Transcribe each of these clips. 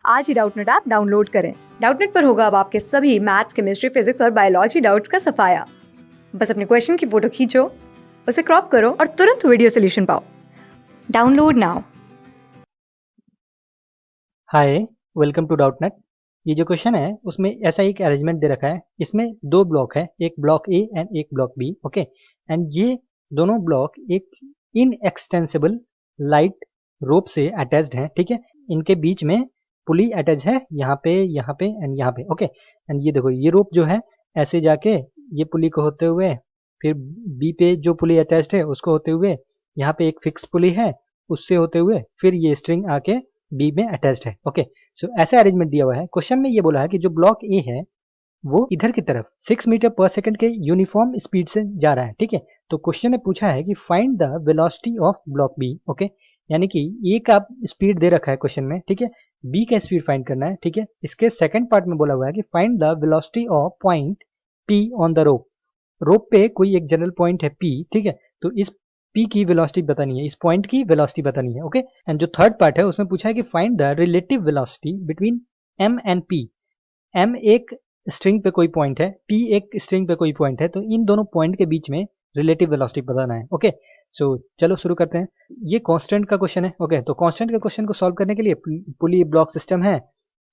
आज ही Doubtnut app download करें। Doubtnut पर होगा अब आपके सभी मैथ्स, केमिस्ट्री, फिजिक्स और बायोलॉजी डाउट्स का सफाया। बस अपने क्वेश्चन की फोटो खींचो, उसे क्रॉप करो और तुरंत वीडियो सोल्यूशन पाओ। Download now. Hi, welcome to Doubtnut. ये जो क्वेश्चन है उसमें ऐसा एक अरेंजमेंट दे रखा है। इसमें दो ब्लॉक है, एक ब्लॉक ए एंड एक ब्लॉक बी। ओके, एंड ये दोनों ब्लॉक एक इनएक्सटेंसिबल लाइट रोप से अटैच्ड हैं। ठीक है, इनके बीच में पुली अटैच है, यहाँ पे एंड यहाँ पे। ओके, एंड ये देखो, ये रोप जो है ऐसे जाके ये पुली को होते हुए फिर बी पे जो पुली अटैच्ड है उसको होते हुए यहाँ पे एक फिक्स पुली है, उससे होते हुए फिर ये स्ट्रिंग आके बी में अटैच्ड है। ओके, सो ऐसा अरेंजमेंट दिया हुआ है। क्वेश्चन में ये बोला है कि जो ब्लॉक ए है वो इधर की तरफ 6 मीटर पर सेकंड के यूनिफॉर्म स्पीड से जा रहा है। ठीक है, तो क्वेश्चन ने पूछा है कि find the velocity of block B. Okay, यानी कि ए का स्पीड दे रखा है क्वेश्चन में, ठीक है, बी का स्पीड फाइंड करना है। ठीक है, इसके सेकंड पार्ट में बोला हुआ है कि find the velocity of point P on the rope. Rope पे कोई एक जनरल पॉइंट है पी। ठीक है, तो इस पी की वेलोसिटी बतानी है, इस पॉइंट की वेलोसिटी बतानी है। ओके, एंड जो थर्ड पार्ट है उसमें पूछा है कि find the relative velocity between M and P. M एक स्ट्रिंग पे कोई पॉइंट है, पी एक स्ट्रिंग पे कोई पॉइंट है, तो इन दोनों पॉइंट के बीच में रिलेटिव वेलोसिटी बताना है। ओके, सो चलो शुरू करते हैं। ये कांस्टेंट का क्वेश्चन है। ओके, तो कांस्टेंट के क्वेश्चन को सॉल्व करने के लिए पुली ब्लॉक सिस्टम है,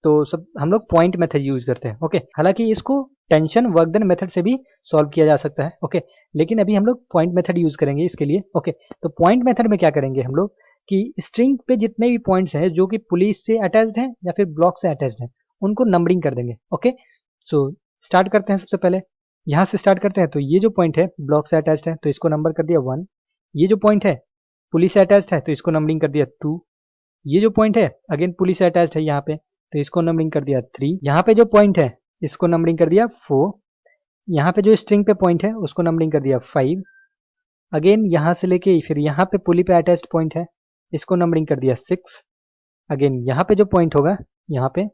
तो सब हम लोग पॉइंट मेथड यूज करते हैं। ओके, हालांकि इसको टेंशन वर्क डन मेथड से भी सॉल्व किया जा सकता है। ओके, लेकिन अभी हम लोग पॉइंट मेथड यूज करेंगे इसके लिए। ओके, तो पॉइंट मेथड में क्या करेंगे हम लोग कि स्ट्रिंग पे जितने भी पॉइंट्स हैं जो कि पुली से अटैच्ड हैं या फिर ब्लॉक से अटैच्ड हैं उनको नंबरिंग कर देंगे। ओके, सो स्टार्ट करते हैं। सबसे पहले यहाँ से स्टार्ट करते हैं। तो ये जो पॉइंट है ब्लॉक से अटैच्ड है तो इसको नंबर कर दिया 1। ये जो पॉइंट है पुलिस से अटैच्ड है तो इसको नंबरिंग कर दिया 2। ये जो पॉइंट है अगेन पुलिस से अटैच्ड है यहाँ पे, तो इसको नंबरिंग कर दिया 3। यहाँ पे जो पॉइंट है इसको नंबरिंग कर दिया 4। यहाँ पे जो स्ट्रिंग पे पॉइंट है उसको नंबरिंग कर दिया 5। अगेन यहाँ से लेके फिर यहाँ पे पुली पे अटैच्ड पॉइंट है, इसको नंबरिंग कर दिया 6। अगेन यहाँ पे जो पॉइंट होगा यहाँ पे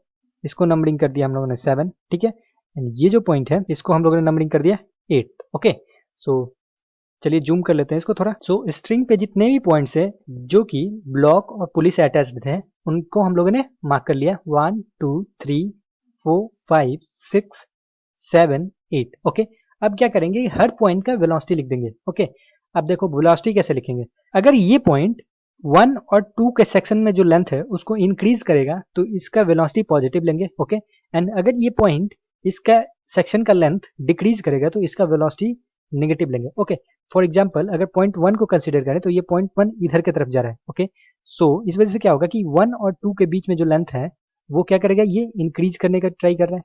इसको नंबरिंग कर दिया हम लोगों ने 7। ठीक है, एंड ये जो पॉइंट है इसको हम लोगों ने नंबरिंग कर दिया 8। ओके, सो चलिए जूम कर लेते हैं इसको थोड़ा। सो स्ट्रिंग पे जितने भी पॉइंट्स है जो कि ब्लॉक और पुली से अटैच्ड थे उनको हम लोगों ने मार्क कर लिया 1 2 3 4 5 6 7 8। ओके, अब क्या करेंगे, हर पॉइंट का वेलोसिटी लिख देंगे। ओके, अब देखो वेलोसिटी कैसे लिखेंगे। अगर ये पॉइंट 1 और 2 के सेक्शन में जो लेंथ है उसको इंक्रीज करेगा तो इसका वेलोसिटी पॉजिटिव लेंगे। ओके, एंड अगर ये पॉइंट इसका सेक्शन का लेंथ डिक्रीज करेगा तो इसका वेलोसिटी नेगेटिव लेंगे। ओके, फॉर एग्जाम्पल अगर पॉइंट 1 को कंसीडर करें तो ये पॉइंट 1 इधर की तरफ जा रहा है। ओके, सो इस वजह से क्या होगा कि 1 और 2 के बीच में जो लेंथ है वो क्या करेगा, ये इंक्रीज करने का ट्राई कर रहा है।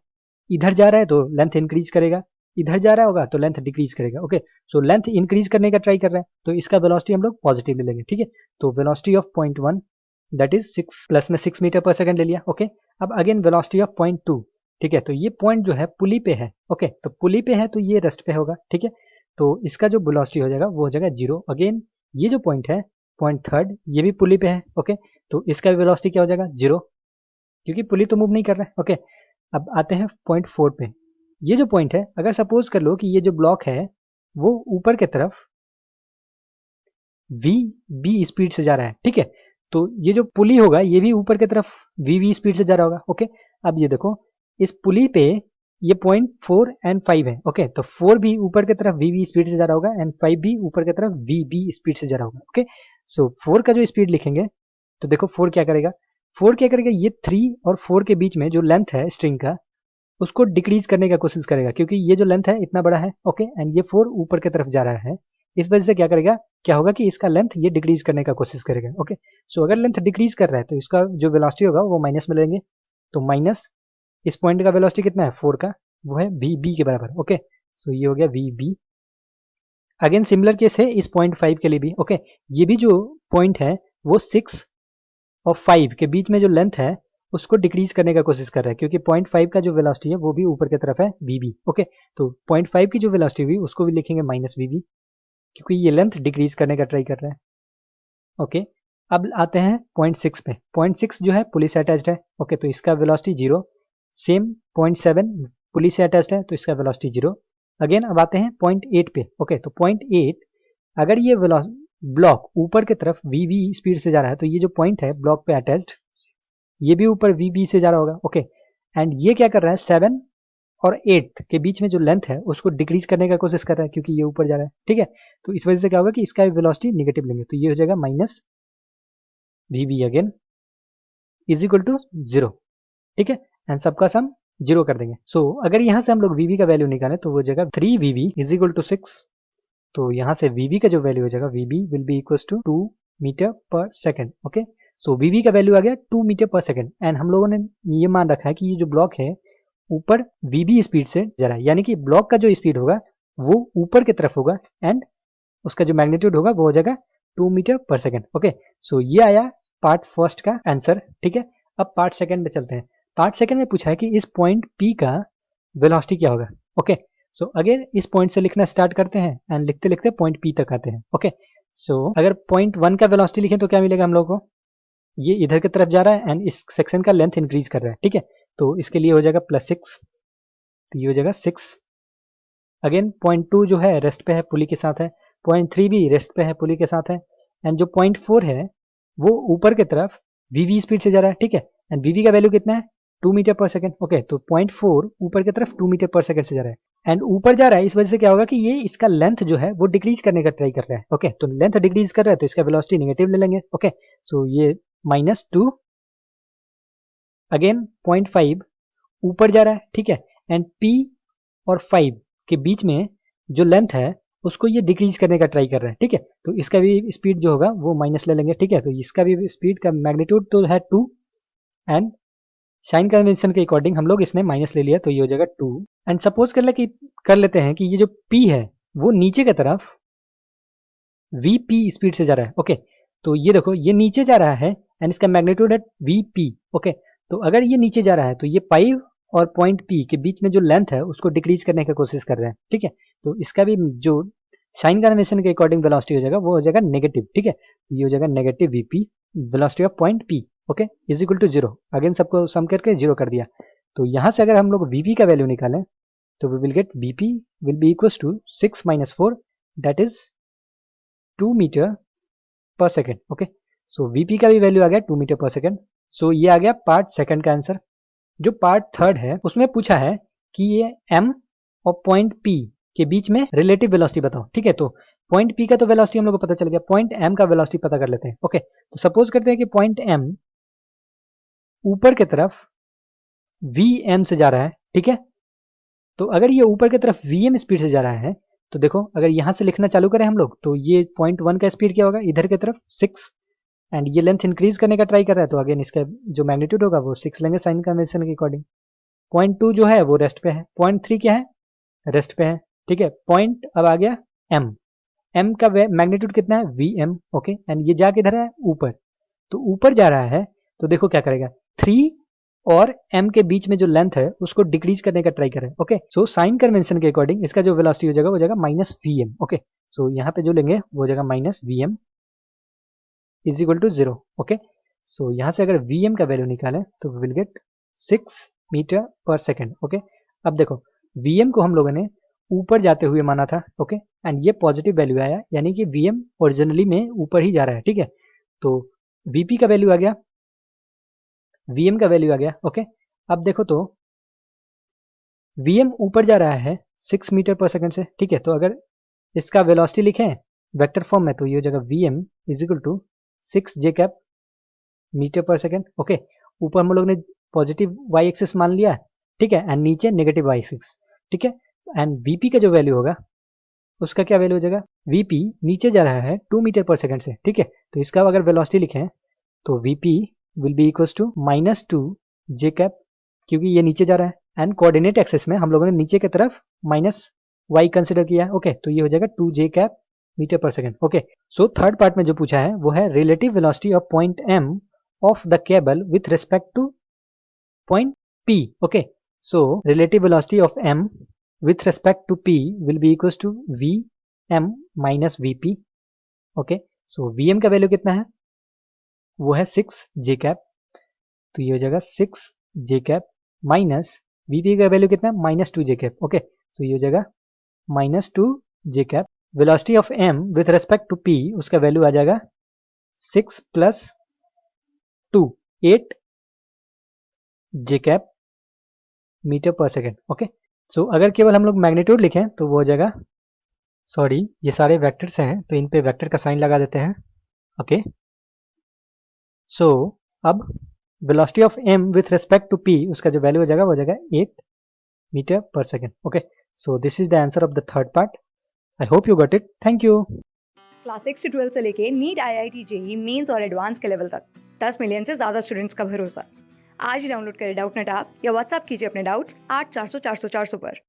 इधर जा रहा है तो लेंथ इंक्रीज करेगा, इधर जा रहा होगा तो लेंथ डिक्रीज करेगा। ओके, सो लेंथ इंक्रीज करने का ट्राई कर रहा है तो इसका वेलोसिटी हम लोग पॉजिटिव ले लेंगे। ठीक है, तो velocity of point 1 that is 6 plus में 6 मीटर पर सेकंड ले लिया। ओके, अब अगेन वेलोसिटी ऑफ पॉइंट 2। ठीक है, तो ये पॉइंट जो है पुली पे है। ओके, तो पुली पे है तो ये रेस्ट पे होगा। ठीक है, तो इसका जो वेलोसिटी हो जाएगा वो हो जाएगा 0। अगेन ये जो पॉइंट है पॉइंट थर्ड ये भी पुली पे है। ओके, तो इसका वेलोसिटी क्या हो जाएगा 0 क्योंकि पुली तो मूव नहीं कर रहा है। ओके, अब आते हैं पॉइंट 4 पे। ये जो पॉइंट है अगर सपोज कर लो कि ये जो ब्लॉक है वो ऊपर के तरफ वी बी स्पीड से जा रहा है। ठीक है, तो ये जो पुली होगा ये भी ऊपर की तरफ वी स्पीड से जा रहा होगा। ओके, अब ये देखो इस पुली पे ये पॉइंट 4 एंड 5 है। ओके, तो 4 भी ऊपर की तरफ वी स्पीड से जा रहा होगा एंड 5 भी ऊपर की तरफ वी बी स्पीड से जा रहा होगा। ओके, सो 4 का जो स्पीड लिखेंगे तो देखो 4 क्या करेगा, 4 क्या करेगा, ये 3 और 4 के बीच में जो लेंथ है स्ट्रिंग का उसको डिक्रीज करने का कोशिश करेगा क्योंकि ये जो लेंथ है इतना बड़ा है। ओके, एंड ये 4 ऊपर की तरफ जा रहा है, इस वजह से क्या करेगा, क्या होगा कि इसका लेंथ ये डिक्रीज करने का कोशिश करेगा। ओके, सो अगर लेंथ डिक्रीज कर रहा है तो इसका जो वेलोसिटी होगा वो माइनस में लेंगे, तो माइनस इस पॉइंट का वेलोसिटी कितना है 4 का, वो है वी बी के बराबर। ओके, सो ये हो गया V B. Again similar case है इस पॉइंट 5 के लिए भी। ओके, ये भी जो पॉइंट है वो 6 और 5 के बीच में जो लेंथ है उसको डिक्रीज करने का कोशिश कर रहा है क्योंकि पॉइंट 5 का जो वेलोसिटी है वो भी ऊपर की तरफ है वी बी। ओके, तो पॉइंट 5 की जो वेलोसिटी हुई उसको भी लिखेंगे माइनस वी बी क्योंकि ये लेंथ डिक्रीज करने का ट्राई कर रहा है। ओके, अब आते हैं पॉइंट 6 पे। पॉइंट 6 जो है पुलिस से अटैच्ड है। ओके, तो इसका वेलोसिटी 0। सेम पॉइंट 7 पुलिस से अटैच्ड है तो इसका वेलोसिटी 0। अगेन अब आते हैं पॉइंट 8 पे। ओके, तो पॉइंट 8 अगर ये ब्लॉक ऊपर की तरफ वी स्पीड से जा रहा है तो ये जो पॉइंट है ब्लॉक पे अटैच्ड ये भी ऊपर VB से जा रहा होगा, ओके। एंड ये क्या कर रहा है, 7 और 8 के बीच में जो लेंथ है उसको डिक्रीज करने का कोशिश कर रहा है क्योंकि ये ऊपर जा रहा है, ठीक है। तो इस वजह से क्या होगा कि इसका वेलोसिटी नेगेटिव लेंगे, तो ये हो जाएगा minus VB again is equal to 0, ठीक है। एंड सबका सम 0 कर देंगे। सो अगर यहाँ से हम लोग VB का वैल्यू निकालें तो वो हो जाएगा 3VB इज इक्वल टू 6। तो यहाँ से VB का जो वैल्यू हो जाएगा, VB will be equal to 2 metre पर सेकेंड, ओके। सो VB का वैल्यू आ गया 2 मीटर पर सेकेंड। एंड हम लोगों ने ये मान रखा है कि ये जो ब्लॉक है ऊपर VB स्पीड से जा रहा है, यानी कि ब्लॉक का जो स्पीड होगा वो ऊपर की तरफ होगा एंड उसका जो मैग्नीट्यूड होगा वो हो जाएगा 2 मीटर पर सेकेंड, ओके। सो ये आया पार्ट फर्स्ट का आंसर, ठीक है। अब पार्ट सेकेंड में चलते हैं। पार्ट सेकेंड में पूछा है कि इस पॉइंट P का वेलोसिटी क्या होगा, ओके। सो अगेन इस पॉइंट से लिखना स्टार्ट करते हैं एंड लिखते लिखते पॉइंट P तक आते हैं, ओके। सो अगर पॉइंट 1 का वेलोसिटी लिखें तो क्या मिलेगा हम लोग को, ये इधर की तरफ जा रहा है एंड इस सेक्शन का लेंथ इंक्रीज कर रहा है, ठीक है। तो इसके लिए हो जाएगा +6, तो ये हो जाएगा 6। अगेन पॉइंट 2 जो है रेस्ट पे है, पुली के साथ है। पॉइंट 3 भी रेस्ट पे है, पुली के साथ है। एंड जो पॉइंट 4 है वो ऊपर की तरफ VV स्पीड से जा रहा है, ठीक है। एंड VV का वैल्यू कितना है, 2 मीटर पर सेकेंड, ओके। तो पॉइंट 4 ऊपर की तरफ 2 मीटर पर सेकेंड से जा रहा है एंड ऊपर जा रहा है, इस वजह से क्या होगा कि ये इसका लेंथ जो है वो डिक्रीज करने का ट्राई कर रहा है, ओके। तो लेंथ डिक्रीज कर रहा है तो इसका वेलोसिटी नेगेटिव ले लेंगे, ओके। सो ये -2। अगेन पॉइंट 5 ऊपर जा रहा है, ठीक है। एंड P और 5 के बीच में जो लेंथ है उसको ये डिक्रीज करने का ट्राई कर रहा है, ठीक है। तो इसका भी स्पीड जो होगा वो माइनस ले लेंगे, ठीक है। तो इसका भी स्पीड का मैग्नीट्यूड तो है 2 एंड साइन कन्वेंशन के अकॉर्डिंग हम लोग इसने माइनस ले लिया, तो ये हो जाएगा 2। एंड सपोज कर लेते हैं कि ये जो P है वो नीचे की तरफ VP स्पीड से जा रहा है, ओके। तो ये देखो ये नीचे जा रहा है एंड इसका मैग्नीट्यूड है VP, ओके। तो अगर ये नीचे जा रहा है तो ये 5 और पॉइंट P के बीच में जो लेंथ है उसको डिक्रीज करने की कोशिश कर रहे हैं, ठीक है। तो इसका भी जो साइन कन्वेंशन के अकॉर्डिंग वेलोसिटी हो जाएगा वो हो जाएगा नेगेटिव, ठीक है। ये हो जाएगा negative VP velocity of point P, okay, is equal to 0। Again सबको सम करके 0 कर दिया। तो यहाँ से अगर हम लोग VP का वैल्यू निकालें तो we will get VP will be equal to 6 - 4 that is 2 metre पर सेकेंड, ओके। सो VP का भी वैल्यू आ गया 2 मीटर पर सेकेंड। सो ये आ गया पार्ट सेकेंड का आंसर। जो पार्ट थर्ड है उसमें पूछा है कि ये M और पॉइंट P के बीच में रिलेटिव वेलोसिटी बताओ, ठीक है। तो पॉइंट P का तो वेलोसिटी हम लोग को पता चल गया, पॉइंट M का वेलोसिटी पता कर लेते हैं, ओके। तो सपोज करते हैं कि पॉइंट M ऊपर की तरफ VM से जा रहा है, ठीक है। तो अगर ये ऊपर की तरफ VM स्पीड से जा रहा है तो देखो अगर यहाँ से लिखना चालू करें हम लोग तो ये पॉइंट 1 का स्पीड क्या होगा, इधर की तरफ 6 एंड ये लेंथ इंक्रीज करने का ट्राई कर रहा है, तो अगेन इसका जो मैग्नीट्यूड होगा वो 6 लेंगे साइन कन्वेंशन के अकॉर्डिंग। पॉइंट 2 जो है वो रेस्ट पे है, पॉइंट 3 क्या है, रेस्ट पे है, ठीक है। पॉइंट अब आ गया M का मैग्नीट्यूड कितना है VM, ओके। एंड ये जा किधर है, ऊपर। तो ऊपर जा रहा है तो देखो क्या करेगा, 3 और M के बीच में जो लेंथ है उसको डिक्रीज करने का ट्राई करें, ओके। सो साइन कन्वेंशन के अकॉर्डिंग इसका जो वेलोसिटी हो जाएगा वो जाएगा -VM, ओके। सो यहाँ पे जो लेंगे वो हो जाएगा -VM is equal to 0, okay. So यहाँ से अगर VM का वैल्यू निकालें तो वी विल गेट 6 मीटर पर सेकेंड, ओके। अब देखो VM को हम लोगों ने ऊपर जाते हुए माना था, ओके। एंड ये पॉजिटिव वैल्यू आया यानी कि VM ओरिजिनली में ऊपर ही जा रहा है, ठीक है। तो VP का वैल्यू आ गया, VM का वैल्यू आ गया, ओके। अब देखो तो VM ऊपर जा रहा है 6 मीटर पर सेकेंड से, ठीक है। तो अगर इसका वेलोसिटी लिखें वेक्टर फॉर्म में तो ये हो जाएगा VM is equal to 6 j cap metre पर सेकेंड, ओके। ऊपर हम लोग ने पॉजिटिव y एक्सिस मान लिया, ठीक है। एंड नीचे नेगेटिव y एक्सिस, ठीक है। एंड VP का जो वैल्यू होगा उसका क्या वैल्यू हो जाएगा, VP नीचे जा रहा है 2 मीटर पर सेकेंड से, ठीक है। तो इसका अगर वेलोसिटी लिखें तो VP will be equal to -2 j cap, क्योंकि ये नीचे जा रहा है एंड कोऑर्डिनेट एक्सिस में हम लोगों ने नीचे की तरफ -y कंसिडर किया है, ओके। तो ये हो जाएगा 2 j कैप मीटर पर second, okay. So third part में जो पूछा है वो है relative velocity of point M of the cable with respect two point P, okay. So relative velocity of M with respect to P will be equals to VM minus VP, okay. So VM का value कितना है, वो है 6 j cap, तो ये हो जाएगा 6 j cap minus VP का वैल्यू कितना है -2 j कैप, ओके। सो ये हो जाएगा -2 j cap. Velocity of M with respect to P उसका वैल्यू आ जाएगा 6 + 2 8 जे कैप मीटर पर सेकेंड। ओके, सो अगर केवल हम लोग मैग्नीट्यूड लिखें तो वो हो जाएगा, सॉरी ये सारे वेक्टर्स हैं तो इन पे वेक्टर का साइन लगा देते हैं। ओके, सो अब velocity of m with respect to p, उसका जो वैल्यू हो जाएगा वो हो जाएगा 8 मीटर पर second. Okay, so this is the answer of the third part. I hope you got it. Thank you. Class 6 से 12 से लेके नीट, IIT, जेई मेंस और एडवांस के लेवल तक 10 मिलियन से ज़्यादा स्टूडेंट्स का भरोसा। आज ही डाउनलोड करें डाउटनेट ऐप या व्हाट्सएप कीजिए अपने डाउट्स 8400 400 400 पर।